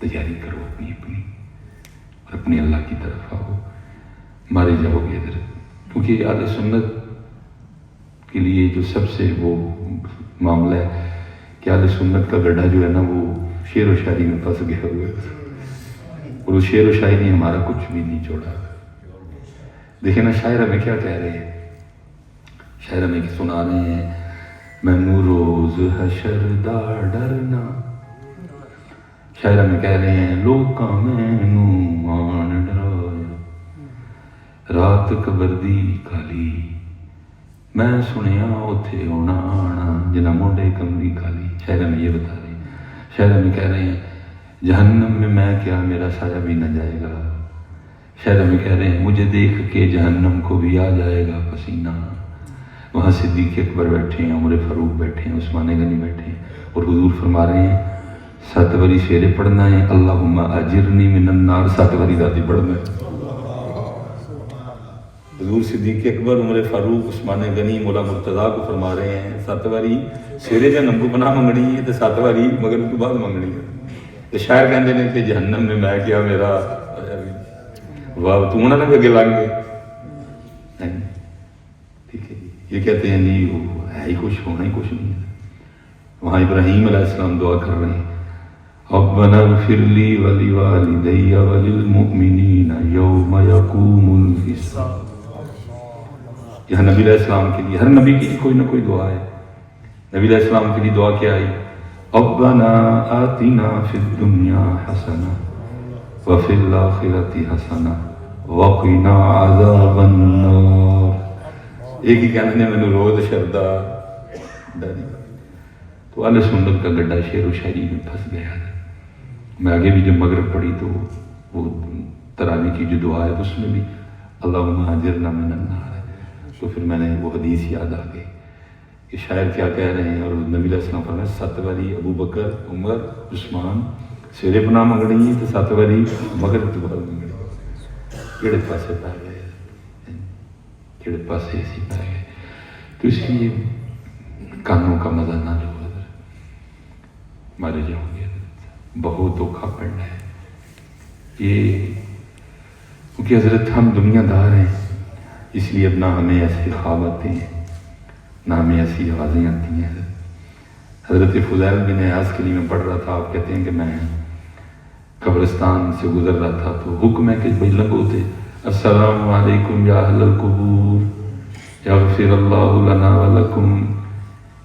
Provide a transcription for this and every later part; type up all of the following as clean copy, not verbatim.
تیاری کرو اپنی اور اپنی اللہ کی طرف آؤ، مارے جاؤ گے ادھر. کیونکہ اہل سنت کے لیے جو سب سے وہ معاملہ ہے کہ اہل سنت کا گڈھا جو ہے نا وہ شعر و شاعری میں پھنس گیا ہوا ہے، اور اس شعر و شاعری نے ہمارا کچھ بھی نہیں چھوڑا. دیکھیں نا شاعر ہمیں کیا کہہ رہے ہیں، شاعر ہمیں سنا رہے ہیں مینوں روز حشر دا ڈرنا. شاعر ہمیں کہہ رہے ہیں لوکاں مینوں آن ڈرایا، رات قبر دی کالی میں سنیا اتھے ہونا آنا جنہ مونڈے کمری کالی. شاعر ہمیں یہ بتا رہے ہیں، شاعر ہمیں کہہ رہے ہیں جہنم میں کیا میرا سایہ بھی نہ جائے گا. شاعر ہمیں کہہ رہے ہیں مجھے دیکھ کے جہنم کو بھی آ جائے گا پسینہ. وہاں صدیق اکبر بیٹھے ہیں، عمر فاروق بیٹھے ہیں، عثمان غنی بیٹھے ہیں، اور حضور فرما رہے ہیں 7 باری شعر پڑھنا ہے اللہم اجرنی من النار، 7 باری ذاتی پڑھنا ہے. حضور صدیق اکبر، عمر فاروق، عثمان غنی، مولا مرتضیٰ کو فرما رہے ہیں 7 باری شعر جہنم کو بنا منگنی ہے تو 7 باری مگر اس کے بعد منگنی ہے. تو شاعر کہتے ہیں کہ جہنم میں میں کیا میرا واہ تو نہ لگے لگ گئے. ٹھیک ہے جی، یہ کہتے ہیں نہیں وہ ہے ہی کچھ، ہونا ہی کچھ نہیں ہے. وہاں ابراہیم علیہ السلام دعا کر رہے ہیں ربنا اغفر لی ولوالدی وللمؤمنین یوم یقوم الحساب. یہاں نبی علیہ السلام کے لیے، ہر نبی کی کوئی نہ کوئی دعا ہے. نبی علیہ السلام کے لیے دعا کیا آئی ربنا آتنا فی الدنیا حسنہ وفی الآخرۃ حسنہ وقنا عذاب النار. ایک ہی کہنے نے میں روز شردا ڈری. تو اہل سنت کا گڈھا شعر و شاعری میں پھنس گیا ہے. میں آگے بھی جب مغرب پڑھی تو وہ تراویح کی جو دعا ہے اس میں بھی اللہم اجرنا من النار ہے. تو پھر میں نے وہ حدیث یاد آ گئی کہ شاعر کیا کہہ رہے ہیں، اور نبی علیہ السلام فرمایا 7 باری ابو بکر، عمر، عثمان سویرے پناہ منگنی ہے تو 7 باری مغرب تو بعد منگنی. کیڑے پاسے پا گئے، کیڑے پاسے ایسی پا گئے. تو اس لیے کانوں کا مزہ نہ لو، مارے جاؤ گے. بہت دھوکھا پڑنا ہے یہ، کیونکہ حضرت ہم دنیا دار ہیں، اس لیے اب نہ ہمیں ایسے خواب آتے ہیں نہ ہمیں ایسی آوازیں آتی ہیں. حضرت فضیل بن عیاض کے لیے میں پڑھ رہا تھا، آپ کہتے ہیں کہ میں قبرستان سے گزر رہا تھا تو حکم ہے کہ بھائی لگو تھے السلام علیکم یا اہل القبور یغفر اللہ لنا ولکم.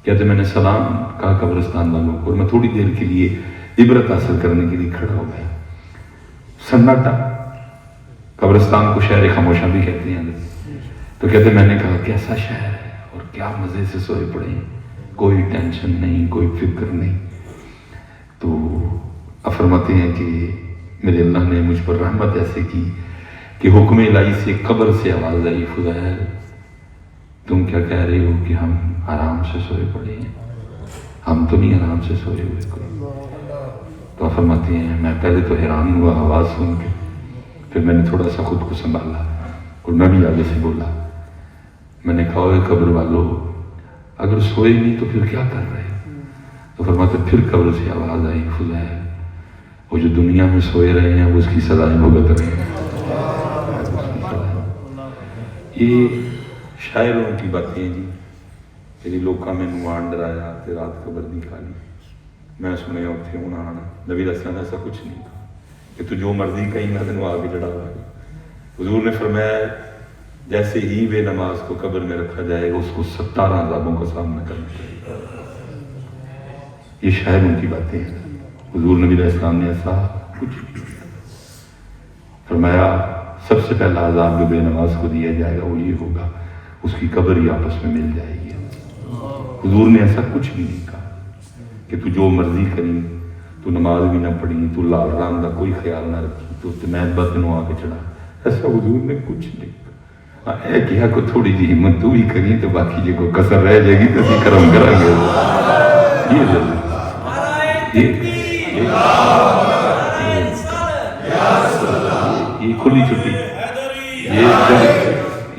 کہتے میں نے سلام کہا قبرستان والوں کو، اور میں تھوڑی دیر کے لیے عبرت حاصل کرنے کے لیے کھڑا ہو گیا. سناٹا، قبرستان کو شہر خاموشہ بھی کہتے ہیں. تو کہتے میں نے کہا کیسا شہر ہے اور کیا مزے سے سوئے پڑے ہیں، کوئی ٹینشن نہیں، کوئی فکر نہیں. تو فرماتے ہیں کہ میرے اللہ نے مجھ پر رحمت ایسے کی کہ حکم الہی سے قبر سے آواز آئی فضیل تم کیا کہہ رہے ہو کہ ہم آرام سے سوئے پڑے ہیں؟ ہم تو نہیں آرام سے سوئے ہوئے کوئی. تو فرماتے ہیں میں پہلے تو حیران ہوا آواز سن کے، پھر میں نے تھوڑا سا خود کو سنبھالا اور میں بھی آگے سے بولا. میں نے کہا قبر والو اگر سوئے نہیں تو پھر کیا کر رہے؟ تو فرماتے پھر قبر سے آواز آئی فضیل وہ جو دنیا میں سوئے رہے ہیں وہ اس کی سزائیں بھگت رہے ہیں. یہ شاعروں کی باتیں جی. تیری لوکاں میں نوان ڈرایا تے رات قبر دی کھالی میں سنیا اتھے ہونا آنا. نبی علیہ السلام ایسا کچھ نہیں تھا کہ تو جو مرضی کہیں میں تینوں آ کے چڑھا ہوا. حضور نے فرمایا جیسے ہی بے نماز کو قبر میں رکھا جائے گا اس کو 17 عذابوں کا سامنا کرنا چاہیے. یہ شاعروں کی باتیں ہیں. حضور نبی علیہ السلام نے ایسا کچھ فرمایا سب سے پہلا عذاب جو بے نماز کو دیا جائے گا وہ یہ ہوگا اس کی قبر ہی آپس میں مل جائے گی. حضور نے ایسا کچھ بھی نہیں کہا کہ تو جو مرضی کری، تو نماز بھی نہ پڑھی، تو لال رام کا کوئی خیال نہ رکھی، تو میں بدنوں آ کے چڑھا. ایسا حضور نے کچھ نہیں کہا. اے کیا کو تھوڑی جی ہمت تو بھی کری تو باقی جو کو کسر رہ جائے گی تو اسی کرم کریں گے. یہ کھلی چھٹی،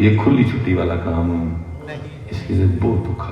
یہ کھلی چھٹی والا کام اس کے لیے بہت دکھا.